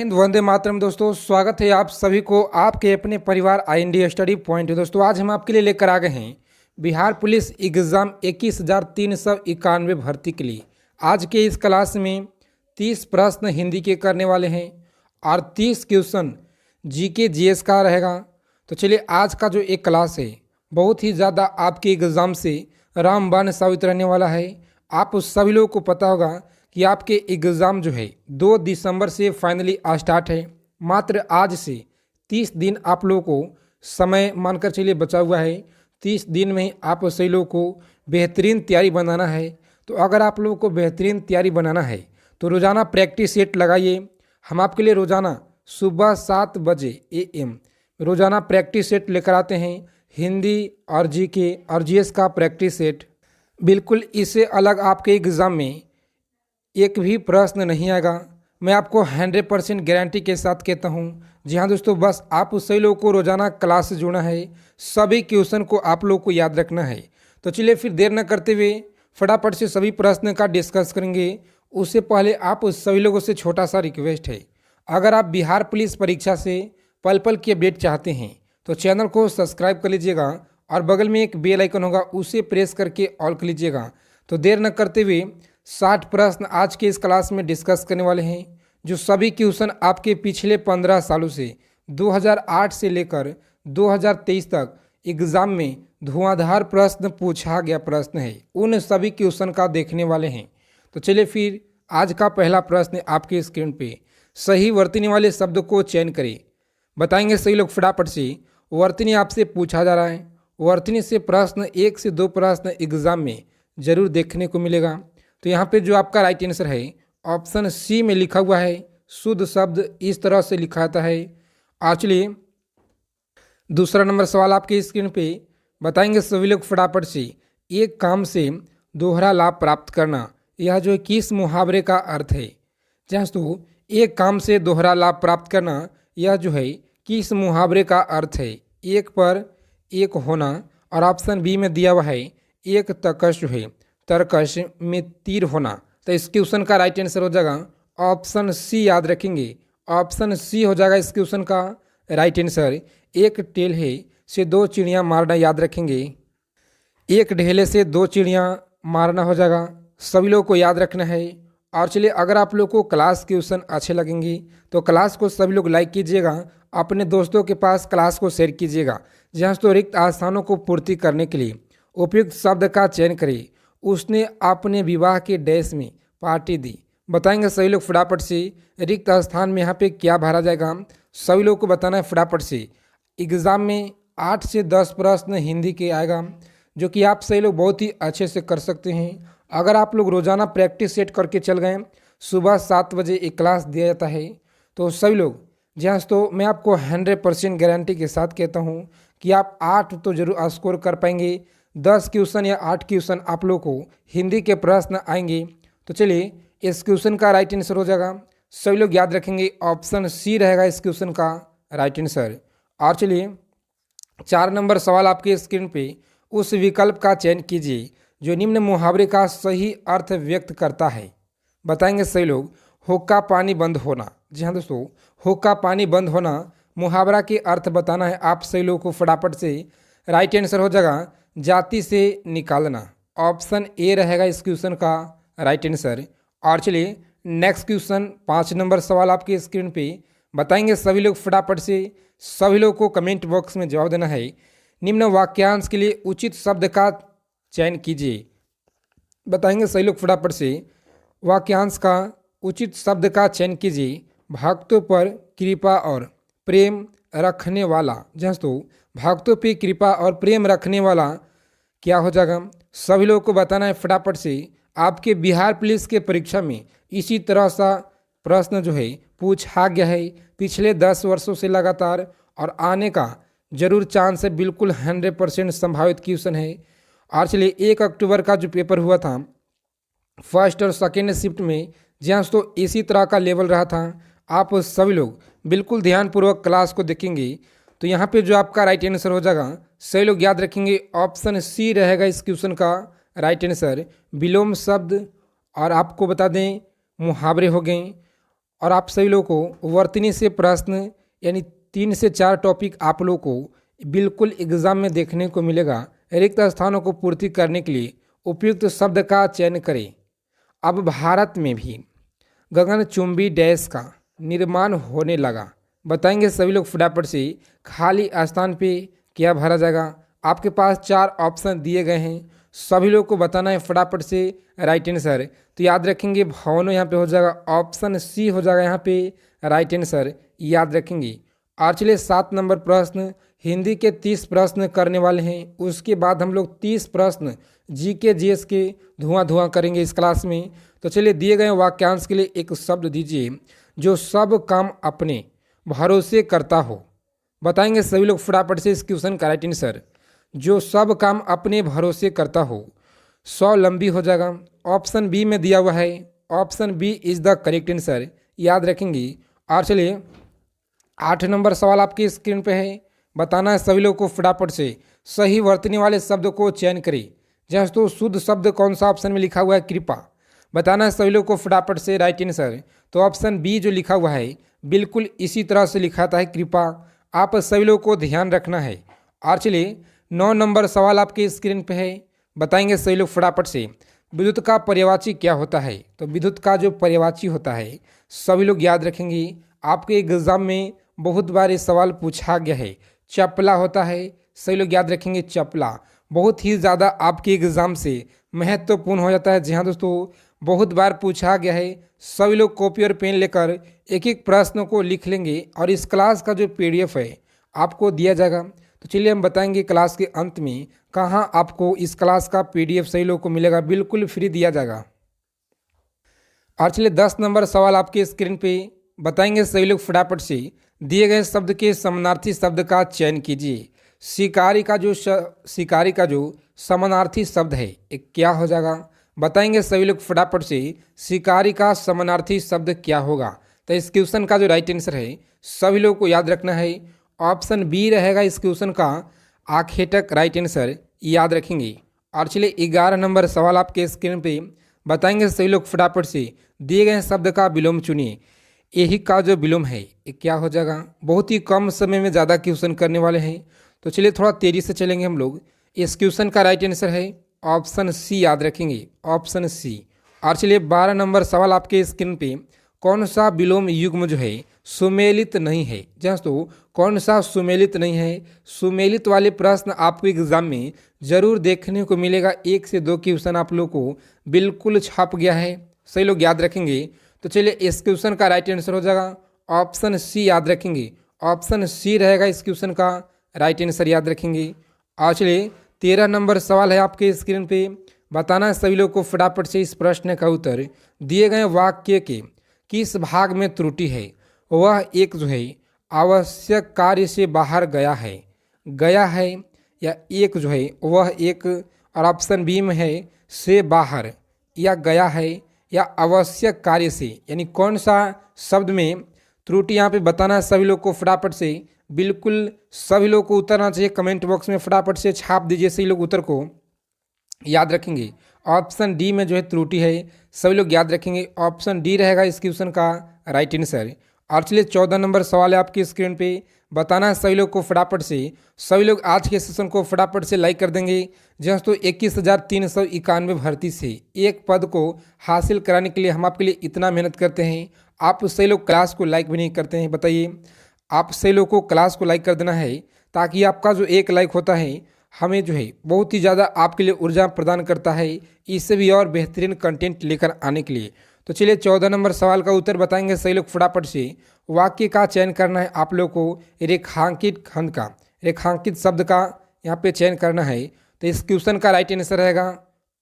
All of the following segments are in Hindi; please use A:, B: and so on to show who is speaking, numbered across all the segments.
A: हिंद वंदे मातरम। दोस्तों स्वागत है आप सभी को आपके अपने परिवार आईएनडी स्टडी पॉइंट। दोस्तों आज हम आपके लिए लेकर आ गए हैं बिहार पुलिस एग्ज़ाम 21,391 भर्ती के लिए। आज के इस क्लास में 30 प्रश्न हिंदी के करने वाले हैं और 30 क्वेश्चन जीके जीएस का रहेगा। तो चलिए आज का जो एक क्लास है बहुत ही ज़्यादा आपके एग्ज़ाम से रामबाण साबित रहने वाला है। आप सभी लोगों को पता होगा कि आपके एग्ज़ाम जो है 2 दिसंबर से फाइनली स्टार्ट है। मात्र आज से 30 दिन आप लोगों को समय मानकर चलिए बचा हुआ है। 30 दिन में आप सभी लोगों को बेहतरीन तैयारी बनाना है। तो अगर आप लोगों को बेहतरीन तैयारी बनाना है तो रोज़ाना प्रैक्टिस सेट लगाइए। हम आपके लिए रोज़ाना सुबह 7 बजे AM रोज़ाना प्रैक्टिस सेट लेकर आते हैं। हिंदी और जीके और जीएस का प्रैक्टिस सेट बिल्कुल इससे अलग आपके एग्ज़ाम में एक भी प्रश्न नहीं आएगा। मैं आपको 100% गारंटी के साथ कहता हूँ। जी हाँ दोस्तों, बस आप उस सही लोगों को रोज़ाना क्लास से जुड़ना है, सभी क्वेश्चन को आप लोगों को याद रखना है। तो चलिए फिर देर न करते हुए फटाफट से सभी प्रश्न का डिस्कस करेंगे। उससे पहले आप उस सभी लोगों से छोटा सा रिक्वेस्ट है, अगर आप बिहार पुलिस परीक्षा से पल पल की अपडेट चाहते हैं तो चैनल को सब्सक्राइब कर लीजिएगा और बगल में एक बेल आइकन होगा उसे प्रेस करके ऑल कर लीजिएगा। तो देर न करते हुए 60 प्रश्न आज के इस क्लास में डिस्कस करने वाले हैं, जो सभी क्वेश्चन आपके पिछले 15 सालों से 2008 से लेकर 2023 तक एग्ज़ाम में धुआंधार प्रश्न पूछा गया प्रश्न है, उन सभी क्वेश्चन का देखने वाले हैं। तो चलिए फिर आज का पहला प्रश्न आपके स्क्रीन पे, सही वर्तनी वाले शब्द को चयन करें। बताएंगे सही लोग फटाफट से। वर्तनी आपसे पूछा जा रहा है। वर्तनी से प्रश्न 1 से 2 प्रश्न एग्ज़ाम में जरूर देखने को मिलेगा। तो यहाँ पे जो आपका राइट आंसर है ऑप्शन सी में लिखा हुआ है। शुद्ध शब्द इस तरह से लिखा जाता है। चलिए दूसरा नंबर सवाल आपके स्क्रीन पे, बताएंगे सभी लोग फटाफट से। एक काम से दोहरा लाभ प्राप्त करना, यह जो है किस मुहावरे का अर्थ है? जहाँ तो एक काम से दोहरा लाभ प्राप्त करना, यह जो है किस मुहावरे का अर्थ है? एक पर एक होना, और ऑप्शन बी में दिया हुआ है एक तकश जो है तरकश में तीर होना। तो इस क्वेश्चन का राइट आंसर हो जाएगा ऑप्शन सी। याद रखेंगे ऑप्शन सी हो जाएगा इस क्वेश्चन का राइट आंसर। एक टेल्हे से 2 चिड़ियाँ मारना, याद रखेंगे एक ढेले से 2 चिड़ियाँ मारना हो जाएगा। सभी लोगों को याद रखना है। और चलिए अगर आप लोग को क्लास क्वेश्चन अच्छे लगेंगे तो क्लास को सभी लोग लाइक कीजिएगा, अपने दोस्तों के पास क्लास को शेयर कीजिएगा। जहाँ तो रिक्त स्थानों को पूर्ति करने के लिए उपयुक्त शब्द का चयन करें। उसने अपने विवाह के डैश में पार्टी दी। बताएंगे सभी लोग फटाफट से। रिक्त स्थान में यहाँ पे क्या भरा जाएगा, सभी लोगों को बताना है फटाफट से। एग्ज़ाम में 8 से 10 प्रश्न हिंदी के आएगा, जो कि आप सही लोग बहुत ही अच्छे से कर सकते हैं। अगर आप लोग रोज़ाना प्रैक्टिस सेट करके चल गए, सुबह 7 बजे एक क्लास दिया जाता है, तो सभी लोग जहाँ तो मैं आपको 100% गारंटी के साथ कहता हूँ कि आप 8 तो जरूर स्कोर कर पाएंगे। 10 क्वेश्चन या 8 क्वेश्चन आप लोगों को हिंदी के प्रश्न आएंगे। तो चलिए इस क्वेश्चन का राइट आंसर हो जाएगा, सभी लोग याद रखेंगे ऑप्शन सी रहेगा इस क्वेश्चन का राइट आंसर। और चलिए 4 नंबर सवाल आपके स्क्रीन पे, उस विकल्प का चयन कीजिए जो निम्न मुहावरे का सही अर्थ व्यक्त करता है। बताएंगे सही लोग। हुक्का पानी बंद होना, जी हाँ दोस्तों, हुक्का पानी बंद होना मुहावरा के अर्थ बताना है आप सही लोगों को फटाफट से। राइट आंसर हो जाएगा जाति से निकालना, ऑप्शन ए रहेगा इस क्वेश्चन का राइट आंसर। और चलिए नेक्स्ट क्वेश्चन 5 नंबर सवाल आपके स्क्रीन पे, बताएंगे सभी लोग फटाफट से। सभी लोग को कमेंट बॉक्स में जवाब देना है। निम्न वाक्यांश के लिए उचित शब्द का चयन कीजिए। बताएंगे सही लोग फटाफट से। वाक्यांश का उचित शब्द का चयन कीजिए। भक्तों पर कृपा और प्रेम रखने वाला, जहाँ तो भक्तों पे कृपा और प्रेम रखने वाला क्या हो जाएगा, सभी लोगों को बताना है फटाफट से। आपके बिहार पुलिस के परीक्षा में इसी तरह सा प्रश्न जो है पूछा गया है पिछले 10 वर्षों से लगातार, और आने का जरूर चांस है, बिल्कुल 100% संभावित क्वेश्चन है। और चलिए 1 अक्टूबर का जो पेपर हुआ था फर्स्ट और सेकेंड शिफ्ट में, जहाँ तो इसी तरह का लेवल रहा था। आप सभी लोग बिल्कुल ध्यानपूर्वक क्लास को देखेंगे तो यहाँ पे जो आपका राइट आंसर हो जाएगा, सही लोग याद रखेंगे ऑप्शन सी रहेगा इस क्वेश्चन का राइट आंसर। विलोम शब्द और आपको बता दें मुहावरे हो गए, और आप सभी लोगों को वर्तनी से प्रश्न यानी 3 से 4 टॉपिक आप लोगों को बिल्कुल एग्जाम में देखने को मिलेगा। रिक्त स्थानों को पूर्ति करने के लिए उपयुक्त शब्द का चयन करें। अब भारत में भी गगनचुंबी डैश का निर्माण होने लगा। बताएंगे सभी लोग फटाफट से खाली स्थान पे क्या भरा जाएगा। आपके पास 4 ऑप्शन दिए गए हैं, सभी लोग को बताना है फटाफट से राइट आंसर। तो याद रखेंगे भवनों यहाँ पे हो जाएगा, ऑप्शन सी हो जाएगा यहाँ पे राइट आंसर, याद रखेंगे। और चलिए 7 नंबर प्रश्न, हिंदी के 30 प्रश्न करने वाले हैं। उसके बाद हम लोग 30 प्रश्न जीके जीएस के धुआं करेंगे इस क्लास में। तो चलिए दिए गए वाक्यांश के लिए एक शब्द दीजिए। जो सब काम अपने भरोसे करता हो। बताएंगे सभी लोग फटाफट से इस क्वेश्चन का राइट आंसर। जो सब काम अपने भरोसे करता हो, स्वावलंबी हो जाएगा। ऑप्शन बी में दिया हुआ है, option B is the correct answer, याद रखेंगे। और चलिए 8 नंबर सवाल आपकी स्क्रीन पे है। बताना है सभी लोग को फटाफट से सही वर्तनी वाले शब्द को चयन करें। जैसे तो शुद्ध शब्द कौन सा ऑप्शन में लिखा हुआ है, कृपा। बताना है सभी लोग को फटाफट से राइट आंसर। तो ऑप्शन बी जो लिखा हुआ है बिल्कुल इसी तरह से लिखा था है, कृपा। आप सभी लोग को ध्यान रखना है। और चलिए 9 नंबर सवाल आपके स्क्रीन पे है। बताएंगे सभी लोग फटाफट से विद्युत का पर्यायवाची क्या होता है। तो विद्युत का जो पर्यायवाची होता है सभी लोग याद रखेंगे। आपके एग्जाम में बहुत बार ये सवाल पूछा गया है। चपला होता है, सभी लोग याद रखेंगे चपला। बहुत ही ज़्यादा आपके एग्जाम से महत्वपूर्ण हो जाता है। जी हाँ दोस्तों, बहुत बार पूछा गया है। सभी लोग कॉपी और पेन लेकर एक एक प्रश्न को लिख लेंगे और इस क्लास का जो पीडीएफ है आपको दिया जाएगा। तो चलिए हम बताएंगे क्लास के अंत में कहाँ आपको इस क्लास का पीडीएफ सही लोगों को मिलेगा, बिल्कुल फ्री दिया जाएगा। और चलिए 10 नंबर सवाल आपके स्क्रीन पे। बताएंगे सही लोग फटाफट से दिए गए शब्द के समानार्थी शब्द का चयन कीजिए। शिकारी का जो समानार्थी शब्द है ये क्या हो जाएगा। बताएंगे सभी लोग फटाफट से शिकारी का समानार्थी शब्द क्या होगा। तो इस क्वेश्चन का जो राइट आंसर है सभी लोग को याद रखना है, ऑप्शन बी रहेगा इस क्वेश्चन का आखेटक, राइट आंसर, याद रखेंगे। और चलिए 11 नंबर सवाल आपके स्क्रीन पे। बताएंगे सभी लोग फटाफट से दिए गए शब्द का विलोम चुनिए। यही का जो विलोम है ये क्या हो जाएगा। बहुत ही कम समय में ज़्यादा क्वेश्चन करने वाले हैं, तो चलिए थोड़ा तेज़ी से चलेंगे हम लोग। इस क्वेश्चन का राइट आंसर है ऑप्शन सी, याद रखेंगे ऑप्शन सी। और चलिए 12 नंबर सवाल आपके स्क्रीन पे। कौन सा विलोम युग्म जो है सुमेलित नहीं है। जैसे तो कौन सा सुमेलित नहीं है। सुमेलित वाले प्रश्न आपको एग्जाम में जरूर देखने को मिलेगा। 1 से 2 क्वेश्चन आप लोग को बिल्कुल छप गया है, सही लोग याद रखेंगे। तो चलिए इस क्वेश्चन का राइट आंसर हो जाएगा ऑप्शन सी, याद रखेंगे ऑप्शन सी रहेगा इस क्वेश्चन का राइट आंसर, याद रखेंगे। और चलिए 13 नंबर सवाल है आपके स्क्रीन पे। बताना है सभी लोग को फटाफट से इस प्रश्न का उत्तर। दिए गए वाक्य के किस भाग में त्रुटि है। वह एक जो है आवश्यक कार्य से बाहर गया है या एक जो है वह एक, और ऑप्शन बी में है से बाहर या गया है या आवश्यक कार्य से, यानी कौन सा शब्द में त्रुटि यहाँ पे बताना है सभी लोग को फटाफट से। बिल्कुल सभी लोग को उतरना चाहिए, कमेंट बॉक्स में फटाफट से छाप दीजिए सही लोग उत्तर को, याद रखेंगे। ऑप्शन डी में जो है त्रुटि है, सभी लोग याद रखेंगे ऑप्शन डी रहेगा इस क्वेश्चन का राइट आंसर। और चलिए 14 नंबर सवाल है आपकी स्क्रीन पे। बताना है सभी लोग को फटाफट से। सभी लोग आज के सेशन को फटाफट से लाइक कर देंगे। जैसे तो 21,391 भर्ती से एक पद को हासिल कराने के लिए हम आपके लिए इतना मेहनत करते हैं, आप सही लोग क्लास को लाइक भी नहीं करते हैं। बताइए, आप सही लोग को क्लास को लाइक कर देना है ताकि आपका जो एक लाइक होता है हमें जो है बहुत ही ज़्यादा आपके लिए ऊर्जा प्रदान करता है, इससे भी और बेहतरीन कंटेंट लेकर आने के लिए। तो चलिए 14 नंबर सवाल का उत्तर बताएंगे सही लोग फटाफट से। वाक्य का चयन करना है आप लोग को, रेखांकित खंड का, रेखांकित शब्द का यहाँ पे चयन करना है। तो इस क्वेश्चन का राइट आंसर रहेगा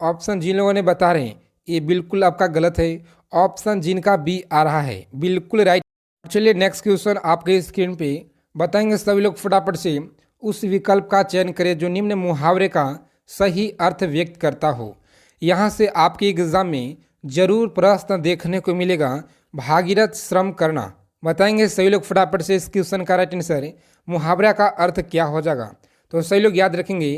A: ऑप्शन जिन लोगों ने बता रहे हैं ये बिल्कुल आपका गलत है, ऑप्शन जिनका बी आ रहा है बिल्कुल राइट। चलिए नेक्स्ट क्वेश्चन आपके स्क्रीन पे। बताएंगे सभी लोग फटाफट से उस विकल्प का चयन करें जो निम्न मुहावरे का सही अर्थ व्यक्त करता हो। यहाँ से आपके एग्जाम में जरूर प्रश्न देखने को मिलेगा, भागीरथ श्रम करना। बताएंगे सही लोग फटाफट से इस क्वेश्चन का राइट आंसर, मुहावरा का अर्थ क्या हो जाएगा। तो सही लोग याद रखेंगे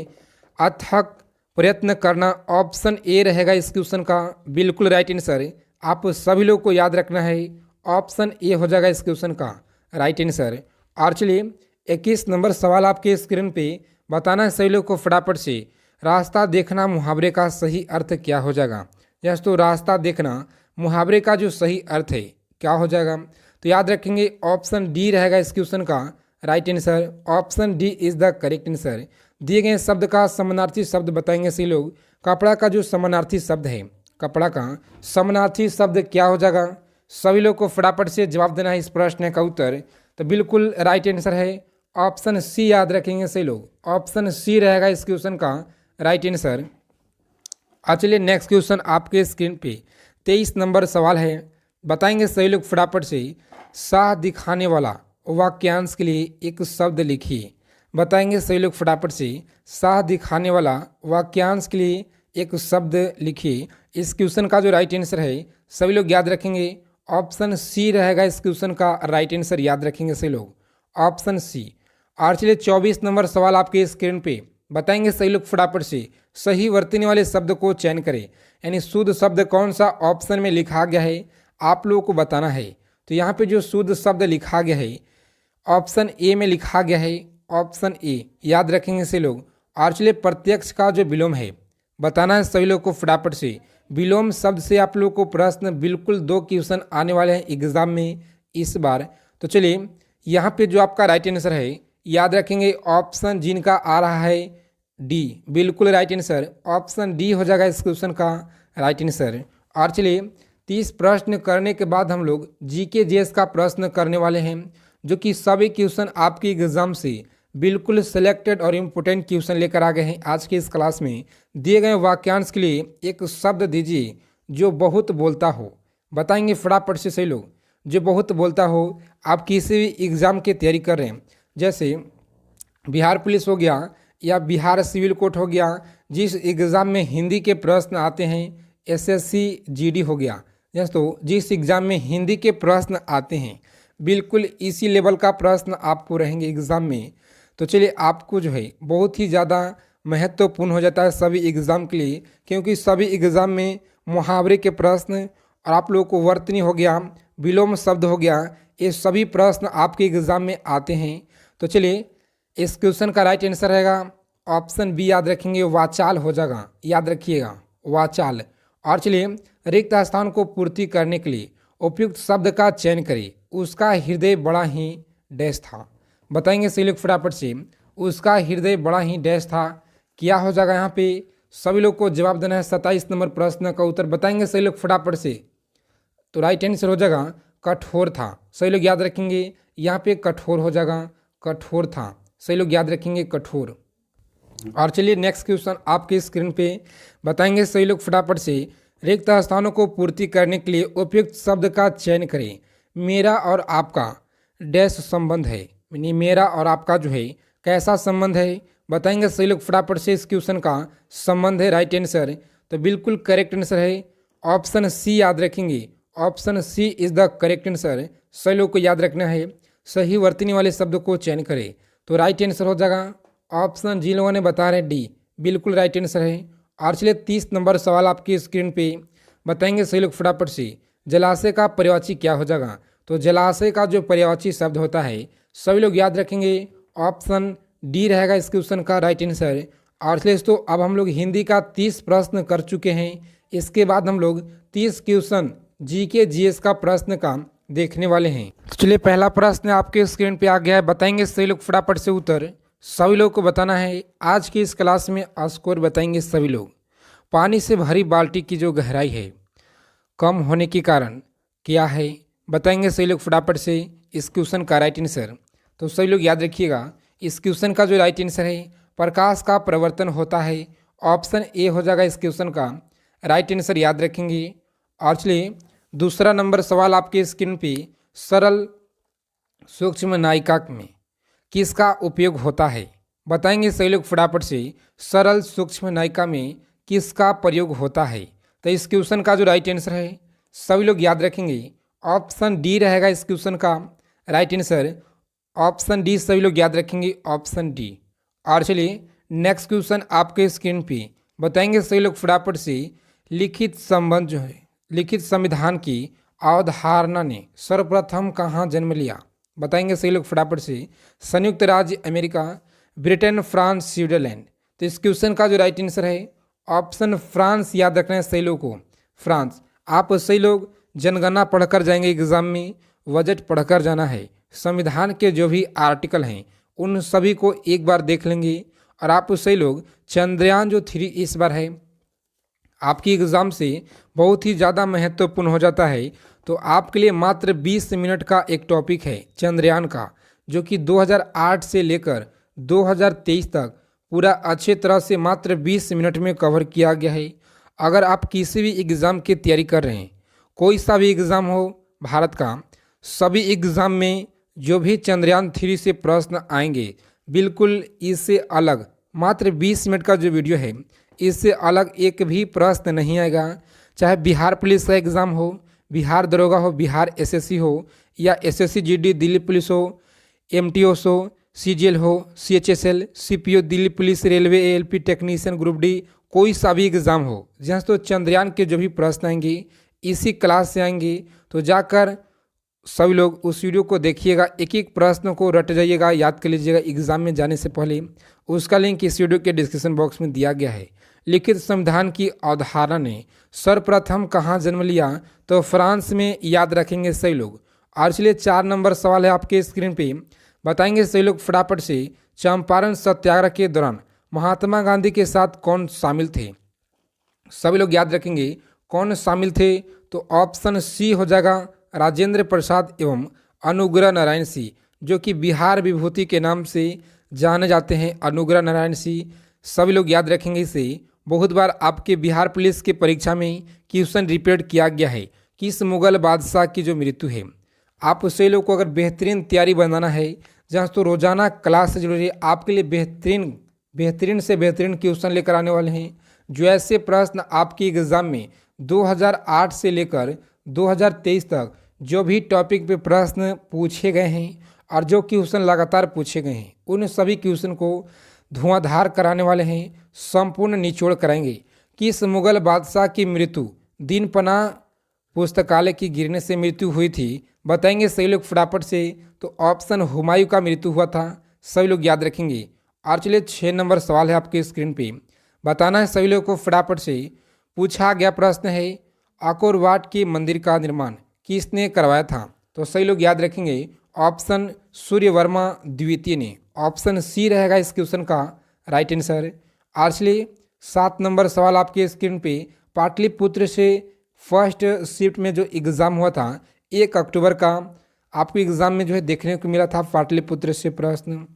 A: अथक प्रयत्न करना, ऑप्शन ए रहेगा इस क्वेश्चन का बिल्कुल राइट आंसर। आप सभी लोग को याद रखना है ऑप्शन ए हो जाएगा इस क्वेश्चन का राइट आंसर। और चलिए 21 नंबर सवाल आपके स्क्रीन पे बताना है सभी लोग को फटाफट से। रास्ता देखना मुहावरे का सही अर्थ क्या हो जाएगा। यस, तो रास्ता देखना मुहावरे का जो सही अर्थ है क्या हो जाएगा, तो याद रखेंगे ऑप्शन डी रहेगा इस क्वेश्चन का right answer. Option D is the correct answer. दिए गए शब्द का समानार्थी शब्द बताएंगे सही लोग। कपड़ा का जो समानार्थी शब्द है, कपड़ा का समानार्थी शब्द क्या हो जाएगा। सभी लोग को फटाफट से जवाब देना है इस प्रश्न का उत्तर। तो बिल्कुल राइट आंसर है ऑप्शन सी, याद रखेंगे सही लोग। ऑप्शन सी रहेगा इस क्वेश्चन का राइट आंसर। चलिए नेक्स्ट क्वेश्चन आपके स्क्रीन पे 23 नंबर सवाल है, बताएंगे सही लोग फटाफट से। साह दिखाने वाला वाक्यांश के लिए एक शब्द लिखिए। बताएंगे सही लोग फटाफट से। साह दिखाने वाला वाक्यांश के लिए एक शब्द लिखिए। इस क्वेश्चन का जो राइट आंसर है सभी लोग याद रखेंगे ऑप्शन सी रहेगा इस क्वेश्चन का राइट आंसर, याद रखेंगे सही लोग ऑप्शन सी। और चलिए 24 नंबर सवाल आपके स्क्रीन पे बताएंगे सही लोग फटाफट से। सही वर्तनी वाले शब्द को चयन करें, यानी शुद्ध शब्द कौन सा ऑप्शन में लिखा गया है आप लोगों को बताना है। तो यहाँ पे जो शुद्ध शब्द लिखा गया है ऑप्शन ए में लिखा गया है, ऑप्शन ए, याद रखेंगे सही लोग। और चलिए प्रत्यक्ष का जो विलोम है बताना है सभी लोग को फटाफट से। विलोम शब्द से आप लोग को प्रश्न बिल्कुल 2 क्वेश्चन आने वाले हैं एग्जाम में इस बार। तो चलिए यहाँ पे जो आपका राइट आंसर है याद रखेंगे ऑप्शन जिनका आ रहा है डी, बिल्कुल राइट आंसर ऑप्शन डी हो जाएगा इस क्वेश्चन का राइट आंसर। और चलिए 30 प्रश्न करने के बाद हम लोग जीके जीएस का प्रश्न करने वाले हैं, जो कि सभी क्वेश्चन आपके एग्जाम से बिल्कुल सिलेक्टेड और इम्पोर्टेंट क्वेश्चन लेकर आ गए हैं। आज के इस क्लास में दिए गए वाक्यांश के लिए एक शब्द दीजिए जो बहुत बोलता हो। बताएंगे फटाफट से सही लोग, जो बहुत बोलता हो। आप किसी भी एग्ज़ाम की तैयारी कर रहे हैं, जैसे बिहार पुलिस हो गया या बिहार सिविल कोर्ट हो गया, जिस एग्ज़ाम में हिंदी के प्रश्न आते हैं, एसएससी जीडी हो गया, तो जिस एग्ज़ाम में हिंदी के प्रश्न आते हैं बिल्कुल इसी लेवल का प्रश्न आपको रहेंगे एग्ज़ाम में। तो चलिए आपको जो है बहुत ही ज़्यादा महत्वपूर्ण हो जाता है सभी एग्ज़ाम के लिए, क्योंकि सभी एग्ज़ाम में मुहावरे के प्रश्न और आप लोगों को वर्तनी हो गया, विलोम शब्द हो गया, ये सभी प्रश्न आपके एग्ज़ाम में आते हैं। तो चलिए इस क्वेश्चन का राइट आंसर रहेगा ऑप्शन बी, याद रखेंगे वाचाल हो जाएगा, याद रखिएगा वाचाल। और चलिए रिक्त स्थान को पूर्ति करने के लिए उपयुक्त शब्द का चयन करें। उसका हृदय बड़ा ही डैश था। बताएंगे सही लोग फटाफट से। उसका हृदय बड़ा ही डैश था, क्या हो जाएगा यहाँ पे सभी लोग को जवाब देना है। 27 नंबर प्रश्न का उत्तर बताएंगे सही लोग फटाफट से। तो राइट आंसर हो जाएगा कठोर था। सही लोग याद रखेंगे यहाँ पे कठोर हो जाएगा, कठोर था। सही लोग याद रखेंगे कठोर। और चलिए नेक्स्ट क्वेश्चन आपके स्क्रीन पे बताएंगे सही लोग फटाफट से। रिक्त स्थानों को पूर्ति करने के लिए उपयुक्त शब्द का चयन करें। मेरा और आपका डैश संबंध है, यानी मेरा और आपका जो है कैसा संबंध है। बताएंगे सही लोग फटाफट से। इस क्वेश्चन का संबंध है राइट आंसर, तो बिल्कुल करेक्ट आंसर है ऑप्शन सी, याद रखेंगे option C is the correct answer. सही लोग को याद रखना है सही वर्तनी वाले शब्द को चयन करें, तो राइट आंसर हो जाएगा ऑप्शन जिन लोगों ने बता रहे डी, बिल्कुल राइट आंसर है। और चलिए 30 नंबर सवाल आपकी स्क्रीन पे बताएंगे सही लोग फटाफट से। जलाशय का पर्यायवाची क्या हो जाएगा। तो जलाशय का जो पर्यायवाची शब्द होता है सभी लोग याद रखेंगे ऑप्शन डी रहेगा इस क्वेश्चन का राइट आंसर। और चलिए तो अब हम लोग हिंदी का 30 प्रश्न कर चुके हैं। इसके बाद हम लोग 30 क्वेश्चन जीके जीएस का प्रश्न का देखने वाले हैं। तो चलिए पहला प्रश्न आपके स्क्रीन पे आ गया है, बताएंगे सही लोग फटाफट से उत्तर। सभी लोग को बताना है। आज की इस क्लास में स्कोर बताएंगे सभी लोग। पानी से भरी बाल्टी की जो गहराई है कम होने के कारण क्या है। बताएंगे सही लोग फटाफट से इस क्वेश्चन का राइट आंसर। तो सही लोग याद रखिएगा इस क्वेश्चन का जो राइट आंसर है प्रकाश का परिवर्तन होता है। ऑप्शन ए हो जाएगा इस क्वेश्चन का राइट आंसर, याद रखेंगे। और चलिए दूसरा नंबर सवाल आपके स्क्रीन पे। सरल सूक्ष्म नायिका में किसका उपयोग होता है। बताएंगे सही लोग फटाफट से। सरल सूक्ष्म नायिका में किसका प्रयोग होता है। तो इस क्वेश्चन का जो राइट आंसर है सभी लोग याद रखेंगे ऑप्शन डी रहेगा इस क्वेश्चन का राइट आंसर। ऑप्शन डी सभी लोग याद रखेंगे ऑप्शन डी। और चलिए नेक्स्ट क्वेश्चन आपके स्क्रीन पे बताएंगे सही लोग फटाफट से। लिखित संबंध जो है लिखित संविधान की अवधारणा ने सर्वप्रथम कहाँ जन्म लिया? बताएंगे सही लोग फटाफट से। संयुक्त राज्य अमेरिका, ब्रिटेन, फ्रांस, स्विट्जरलैंड। तो इस क्वेश्चन का जो राइट आंसर है ऑप्शन फ्रांस, याद रखना है सही लोग को, फ्रांस। आप सही लोग जनगणना पढ़कर जाएंगे एग्जाम में, बजट पढ़कर जाना है, संविधान के जो भी आर्टिकल हैं उन सभी को एक बार देख लेंगे। और आप सही लोग चंद्रयान जो 3 इस बार है आपकी एग्ज़ाम से बहुत ही ज़्यादा महत्वपूर्ण हो जाता है। तो आपके लिए मात्र 20 मिनट का एक टॉपिक है चंद्रयान का, जो कि 2008 से लेकर 2023 तक पूरा अच्छे तरह से मात्र 20 मिनट में कवर किया गया है। अगर आप किसी भी एग्ज़ाम की तैयारी कर रहे हैं, कोई सा भी एग्ज़ाम हो भारत का, सभी एग्ज़ाम में जो भी चंद्रयान 3 से प्रश्न आएंगे बिल्कुल इससे अलग, मात्र 20 मिनट का जो वीडियो है इससे अलग एक भी प्रश्न नहीं आएगा। चाहे बिहार पुलिस का एग्ज़ाम हो, बिहार दरोगा हो, बिहार एसएससी हो, या एसएससी जीडी दिल्ली पुलिस हो, एमटीओस हो, सीजीएल हो, CHSL, CPO Delhi police, railway, ALP technician, group D, कोई सा भी एग्ज़ाम हो जहाँ तो चंद्रयान के जो भी प्रश्न आएंगे इसी क्लास से आएंगे। तो जाकर सभी लोग उस वीडियो को देखिएगा, एक एक प्रश्न को रट जाइएगा, याद कर लीजिएगा एग्जाम में जाने से पहले। उसका लिंक इस वीडियो के डिस्क्रिप्शन बॉक्स में दिया गया है। लिखित संविधान की अवधारणा ने सर्वप्रथम कहाँ जन्म लिया? तो फ्रांस में, याद रखेंगे सही लोग। और चलिए 4 नंबर सवाल है आपके स्क्रीन पे, बताएंगे सही लोग फटाफट से। चंपारण सत्याग्रह के दौरान महात्मा गांधी के साथ कौन शामिल थे? सभी लोग याद रखेंगे कौन शामिल थे। तो ऑप्शन सी हो जाएगा, राजेंद्र प्रसाद एवं अनुग्रह नारायण सिंह, जो कि बिहार विभूति के नाम से जाने जाते हैं, अनुग्रह नारायण सिंह। सभी लोग याद रखेंगे इसे। बहुत बार आपके बिहार पुलिस की परीक्षा में क्वेश्चन रिपीट किया गया है, किस मुगल बादशाह की जो मृत्यु है। आप सभी लोग को अगर बेहतरीन तैयारी बनाना है, जहाँ तो रोजाना क्लास से जरूरी है, आपके लिए बेहतरीन से बेहतरीन क्वेश्चन लेकर आने वाले हैं। जो ऐसे प्रश्न आपकी एग्जाम में 2008 से लेकर 2023 तक जो भी टॉपिक पे प्रश्न पूछे गए हैं और जो क्वेश्चन लगातार पूछे गए हैं उन सभी क्वेश्चन को धुआंधार कराने वाले हैं, संपूर्ण निचोड़ कराएंगे। किस मुगल बादशाह की मृत्यु दीनपना पुस्तकालय की गिरने से मृत्यु हुई थी? बताएंगे सही लोग फटाफट से। तो ऑप्शन हुमायूं का मृत्यु हुआ था, सभी लोग याद रखेंगे। और चलिए 6 नंबर सवाल है आपके स्क्रीन पे, बताना है सभी लोग को फटाफट से। पूछा गया प्रश्न है, अकोरवाट के मंदिर का निर्माण किसने करवाया था? तो सही लोग याद रखेंगे ऑप्शन सूर्यवर्मा द्वितीय ने, ऑप्शन सी रहेगा इस क्वेश्चन का राइट आंसर। आर्चली 7 नंबर सवाल आपके स्क्रीन पे, पाटलिपुत्र से फर्स्ट शिफ्ट में जो एग्ज़ाम हुआ था 1 अक्टूबर का, आपको एग्ज़ाम में जो है देखने को मिला था पाटलिपुत्र से प्रश्न।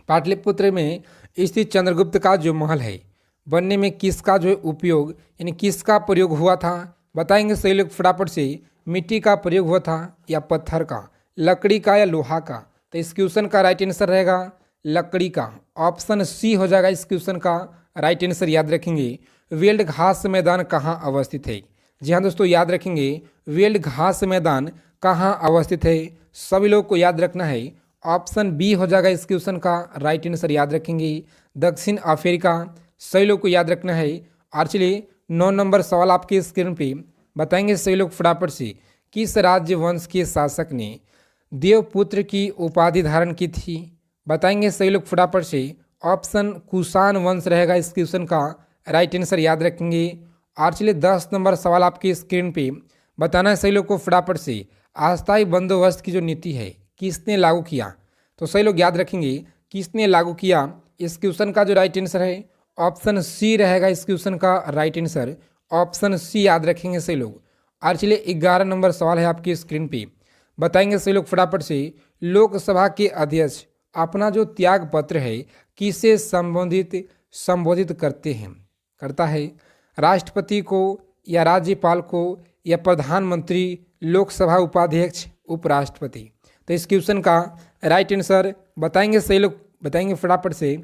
A: पाटलिपुत्र में स्थित चंद्रगुप्त का जो महल है बनने में किसका जो है उपयोग, यानी किसका प्रयोग हुआ था? बताएंगे सही लोग फटाफट से। मिट्टी का प्रयोग हुआ था या पत्थर का, लकड़ी का या लोहा का? तो इस क्वेश्चन का राइट आंसर रहेगा लकड़ी का, ऑप्शन सी हो जाएगा इस क्वेश्चन का राइट आंसर। याद रखेंगे वेल्ड घास मैदान कहाँ अवस्थित है? जी हाँ दोस्तों, याद रखेंगे वेल्ड घास मैदान कहाँ अवस्थित है, सभी लोग को याद रखना है। ऑप्शन बी हो जाएगा इस क्वेश्चन का राइट आंसर, याद रखेंगे दक्षिण अफ्रीका, सही लोग को याद रखना है। और चलिए 9 नंबर सवाल आपके स्क्रीन पे, बताएंगे सही लोग फटाफट से। किस राज्य वंश के शासक ने देवपुत्र की उपाधि धारण की थी? बताएंगे सही लोग फटाफट से। ऑप्शन कुषाण वंश रहेगा इस क्वेश्चन का राइट आंसर, याद रखेंगे। और चलिए 10 नंबर सवाल आपकी स्क्रीन पे, बताना है सही लोग को फटाफट से। अस्थायी बंदोबस्त की जो नीति है किसने लागू किया? तो सही लोग याद रखेंगे किसने लागू किया, इस क्वेश्चन का जो राइट आंसर है ऑप्शन सी रहेगा इस क्वेश्चन का राइट आंसर, ऑप्शन सी याद रखेंगे सही लोग। और चलिए 11 नंबर सवाल है आपकी स्क्रीन पे, बताएंगे सही लोग फटाफट से। लोकसभा के अध्यक्ष अपना जो त्याग पत्र है किसे संबोधित करता है? राष्ट्रपति को या राज्यपाल को या प्रधानमंत्री, लोकसभा उपाध्यक्ष, उपराष्ट्रपति? तो इस क्वेश्चन का राइट आंसर बताएंगे सही लोग, बताएंगे फटाफट से।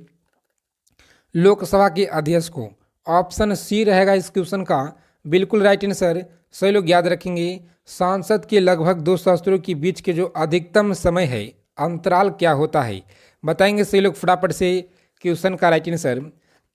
A: लोकसभा के अध्यक्ष को, ऑप्शन सी रहेगा इस क्वेश्चन का बिल्कुल राइट आंसर, सही लोग याद रखेंगे। सांसद के लगभग 2 सत्रों के बीच के जो अधिकतम समय है अंतराल क्या होता है? बताएंगे सही लोग फटाफट से क्वेश्चन का राइट आंसर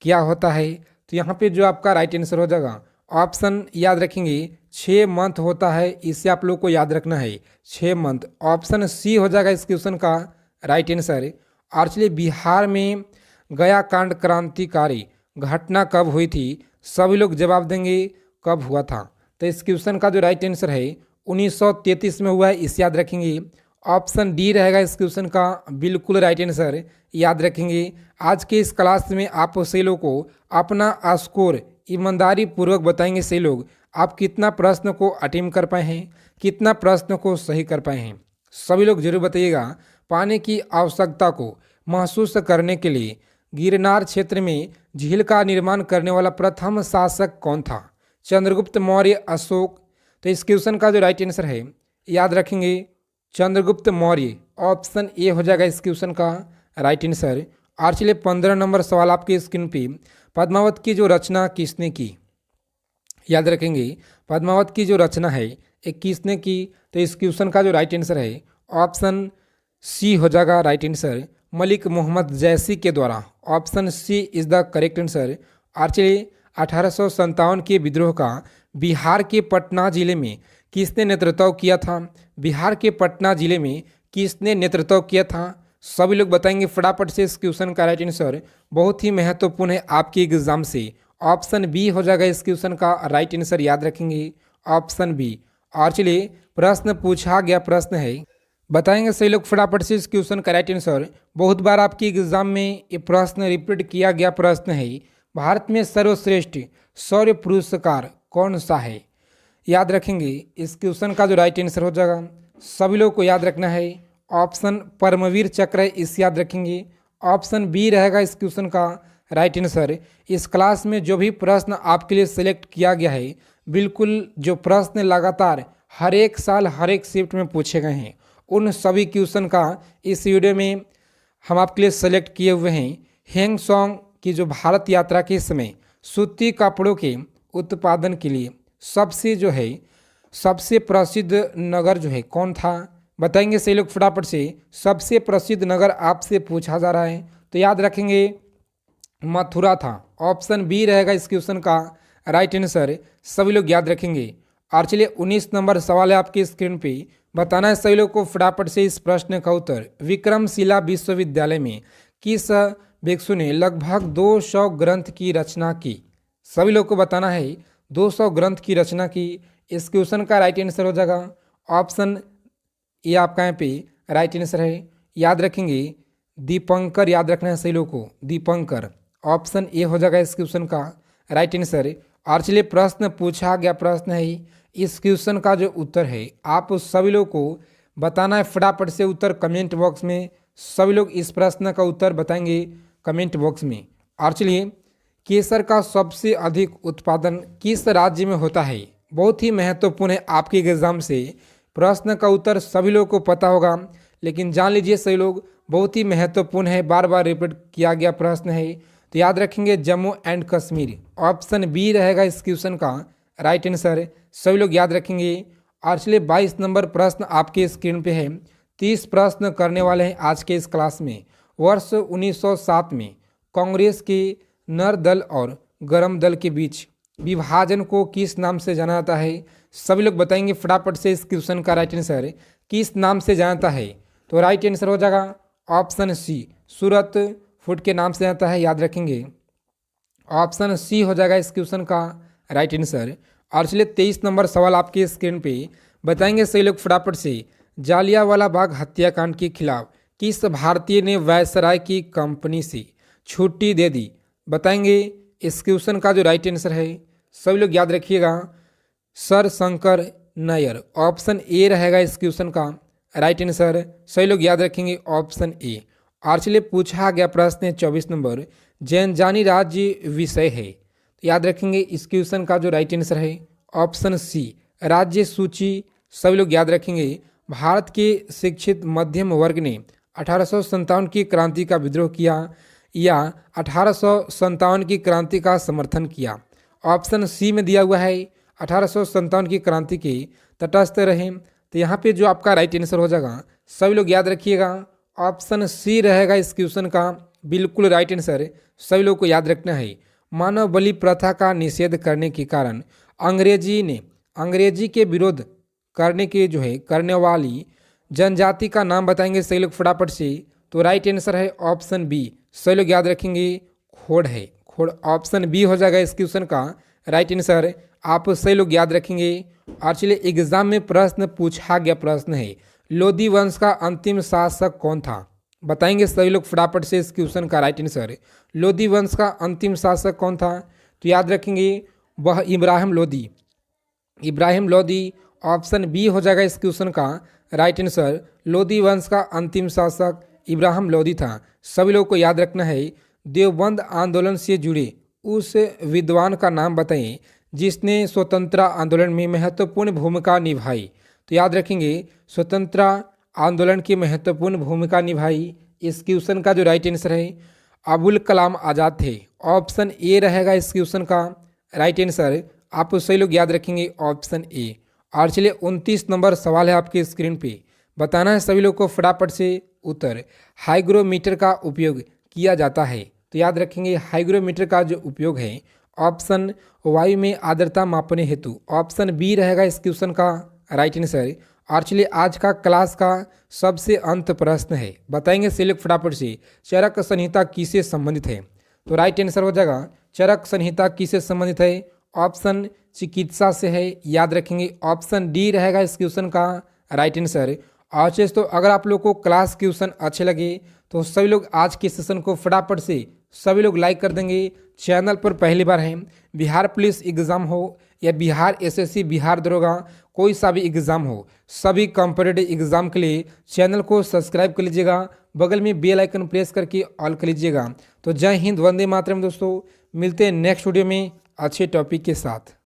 A: क्या होता है। तो यहाँ पे जो आपका राइट आंसर हो जाएगा ऑप्शन याद रखेंगे 6 मंथ होता है, इसे आप लोग को याद रखना है 6 मंथ। ऑप्शन सी हो जाएगा इस क्वेश्चन का राइट आंसर। और चलिए बिहार में गया कांड क्रांतिकारी घटना कब हुई थी? सभी लोग जवाब देंगे कब हुआ था। तो इस क्वेश्चन का जो राइट आंसर है 1933 में हुआ है, इसे याद रखेंगे। ऑप्शन डी रहेगा इस क्वेश्चन का बिल्कुल राइट आंसर, याद रखेंगे। आज के इस क्लास में आप सही लोग को अपना स्कोर ईमानदारी पूर्वक बताएंगे सही लोग आप कितना प्रश्न को अटेम्प्ट कर पाए हैं, कितना प्रश्न को सही कर पाए हैं। सभी लोग जरूर बताइएगा। पानी की आवश्यकता को महसूस करने के लिए गिरनार क्षेत्र में झील का निर्माण करने वाला प्रथम शासक कौन था? चंद्रगुप्त मौर्य, अशोक? तो इस क्वेश्चन का जो राइट आंसर है याद रखेंगे चंद्रगुप्त मौर्य। ऑप्शन ए हो जाएगा इस क्वेश्चन का राइट आंसर। और चलिए 15 नंबर सवाल आपके स्क्रीन पे, पद्मावत की जो रचना किसने की? याद रखेंगे पद्मावत की जो रचना है ये किसने की? तो इस क्वेश्चन का जो राइट आंसर है ऑप्शन सी हो जाएगा राइट आंसर, मलिक मोहम्मद जैसी के द्वारा। Option C is the correct answer. और चलिए 1857 के विद्रोह का बिहार के पटना जिले में किसने नेतृत्व किया था? बिहार के पटना जिले में किसने नेतृत्व किया था? सभी लोग बताएंगे फटाफट से इस क्वेश्चन का राइट आंसर, बहुत ही महत्वपूर्ण है आपके एग्जाम से। ऑप्शन बी हो जाएगा इस क्वेश्चन का राइट आंसर, याद रखेंगे ऑप्शन बी। और चलिए प्रश्न पूछा गया प्रश्न है, बताएंगे सही लोग फटाफट से इस क्वेश्चन का राइट आंसर। बहुत बार आपके एग्जाम में ये प्रश्न रिपीट किया गया प्रश्न है, भारत में सर्वश्रेष्ठ शौर्य पुरस्कार कौन सा है? याद रखेंगे इस क्वेश्चन का जो राइट आंसर हो जाएगा, सभी लोग को याद रखना है ऑप्शन परमवीर चक्र है, इसे याद रखेंगे। ऑप्शन बी रहेगा इस क्वेश्चन का राइट आंसर। इस क्लास में जो भी प्रश्न आपके लिए सिलेक्ट किया गया है, बिल्कुल जो प्रश्न लगातार हर एक साल हर एक शिफ्ट में पूछे गए हैं, उन सभी क्वेश्चन का इस वीडियो में हम आपके लिए सेलेक्ट किए हुए हैं। हैंग सॉन्ग की जो भारत यात्रा के समय सूती कपड़ों के उत्पादन के लिए सबसे प्रसिद्ध नगर जो है कौन था? बताएंगे सही लोग फटाफट से। सबसे प्रसिद्ध नगर आपसे पूछा जा रहा है, तो याद रखेंगे मथुरा था। ऑप्शन बी रहेगा इस क्वेश्चन का राइट आंसर, सभी लोग याद रखेंगे। और चलिए 19 नंबर सवाल है आपकी स्क्रीन पे, बताना है सभी लोग को फटाफट से इस प्रश्न का उत्तर। विक्रमशिला विश्वविद्यालय में किस भिक्षु ने लगभग 200 ग्रंथ की रचना की? सभी लोग को बताना है 200 ग्रंथ की रचना की। इस क्वेश्चन का राइट आंसर हो जाएगा ऑप्शन ये आपका यहाँ पे राइट आंसर है, याद रखेंगे दीपंकर, याद रखना है सही लोग को दीपंकर। ऑप्शन ए हो जाएगा इस क्वेश्चन का राइट आंसर। और चलिए प्रश्न पूछा गया प्रश्न है, इस क्वेश्चन का जो उत्तर है आप सभी लोग को बताना है फटाफट से उत्तर कमेंट बॉक्स में। सभी लोग इस प्रश्न का उत्तर बताएंगे कमेंट बॉक्स में। और चलिए केसर का सबसे अधिक उत्पादन किस राज्य में होता है? बहुत ही महत्वपूर्ण है आपके एग्जाम से, प्रश्न का उत्तर सभी लोगों को पता होगा, लेकिन जान लीजिए सही लोग बहुत ही महत्वपूर्ण है, बार बार रिपीट किया गया प्रश्न है, तो याद रखेंगे Jammu and Kashmir. Option B रहेगा इस क्वेश्चन का राइट आंसर, सभी लोग याद रखेंगे। और चलिए 22 नंबर प्रश्न आपके स्क्रीन पे है, 30 प्रश्न करने वाले हैं आज के इस क्लास में। वर्ष 1907 में कांग्रेस के नर दल और गरम दल के बीच विभाजन को किस नाम से जाना जाता है? सभी लोग बताएंगे फटाफट से इस क्वेश्चन का राइट आंसर किस नाम से जाना जाता है? तो राइट आंसर हो जाएगा ऑप्शन सी, सूरत फुट के नाम से जाता है, याद रखेंगे ऑप्शन सी हो जाएगा इस क्वेश्चन का राइट आंसर। और चलिए 23 नंबर सवाल आपके स्क्रीन पे, बताएंगे सही लोग फटाफट से, जालियांवाला बाग हत्याकांड के खिलाफ किस भारतीय ने वायसराय की कंपनी से छुट्टी दे दी? बताएंगे इस क्वेश्चन का जो राइट आंसर है, सभी लोग याद रखिएगा sir Shankar Nair. Option A रहेगा इस क्वेश्चन का राइट आंसर, सही लोग याद रखेंगे ऑप्शन ए। और चलिए पूछा गया प्रश्न है 24 नंबर, जनजाति राज्य विषय है, तो याद रखेंगे इस क्वेश्चन का जो राइट आंसर है ऑप्शन सी, राज्य सूची। सभी लोग याद रखेंगे भारत के शिक्षित मध्यम वर्ग ने 1857 की क्रांति का विद्रोह किया या 1857 की क्रांति का समर्थन किया? ऑप्शन सी में दिया हुआ है 1857 की क्रांति के तटस्थ रहे, तो यहाँ पे जो आपका राइट आंसर हो जाएगा सभी लोग याद रखिएगा ऑप्शन सी रहेगा इस क्वेश्चन का बिल्कुल राइट आंसर, सभी लोग को याद रखना है। मानव बलि प्रथा का निषेध करने के कारण अंग्रेजी ने अंग्रेजी के विरोध करने के करने वाली जनजाति का नाम बताएंगे सही लोग फटाफट से। तो राइट आंसर है ऑप्शन बी, सही लोग याद रखेंगे खोड़ है। खोड़ ऑप्शन बी हो जाएगा इस क्वेश्चन का राइट आंसर, आप सही लोग याद रखेंगे। और चलिए एग्जाम में प्रश्न पूछा गया प्रश्न है, लोधी वंश का अंतिम शासक कौन था? बताएंगे सभी लोग फटाफट से इस क्वेश्चन का राइट आंसर। लोधी वंश का अंतिम शासक कौन था? तो याद रखेंगे वह इब्राहिम लोधी। इब्राहिम लोधी ऑप्शन बी हो जाएगा इस क्वेश्चन का राइट आंसर। लोधी वंश का अंतिम शासक इब्राहिम लोधी था। सभी लोगों को याद रखना है। देवबंद आंदोलन से जुड़े उस विद्वान का नाम बताएं जिसने स्वतंत्रता आंदोलन में महत्वपूर्ण भूमिका निभाई। तो याद रखेंगे स्वतंत्रता आंदोलन की महत्वपूर्ण भूमिका निभाई। इस क्वेश्चन का जो राइट आंसर है अबुल कलाम आज़ाद थे। ऑप्शन ए रहेगा इस क्वेश्चन का राइट आंसर, आप सही लोग याद रखेंगे ऑप्शन ए। और चलिए 29 नंबर सवाल है आपके स्क्रीन पे, बताना है सभी लोग को फटाफट से उत्तर। हाइग्रोमीटर का उपयोग किया जाता है। तो याद रखेंगे हाइग्रोमीटर का जो उपयोग है ऑप्शन वायु में आर्द्रता मापने हेतु, ऑप्शन बी रहेगा इस क्वेश्चन का राइट आंसर। और चलिए आज का क्लास का सबसे अंत प्रश्न है, बताएंगे सिलेक्ट फटाफट से, चरक संहिता किससे संबंधित है? तो राइट आंसर हो जाएगा चरक संहिता किससे संबंधित है? ऑप्शन चिकित्सा से है। याद रखेंगे ऑप्शन डी रहेगा इस क्वेश्चन का राइट आंसर। और चीज़ तो अगर आप लोग को क्लास क्वेश्चन अच्छे लगे तो सभी लोग आज के सेशन को फटाफट से सभी लोग लाइक कर देंगे। चैनल पर पहली बार हैं, बिहार पुलिस एग्ज़ाम हो या बिहार एसएससी, बिहार दरोगा, कोई सा भी एग्ज़ाम हो, सभी कॉम्पिटिटिव एग्ज़ाम के लिए चैनल को सब्सक्राइब कर लीजिएगा, बगल में बेल आइकन प्रेस करके ऑल कर लीजिएगा। तो जय हिंद, वंदे मातरम दोस्तों, मिलते हैं नेक्स्ट वीडियो में अच्छे टॉपिक के साथ।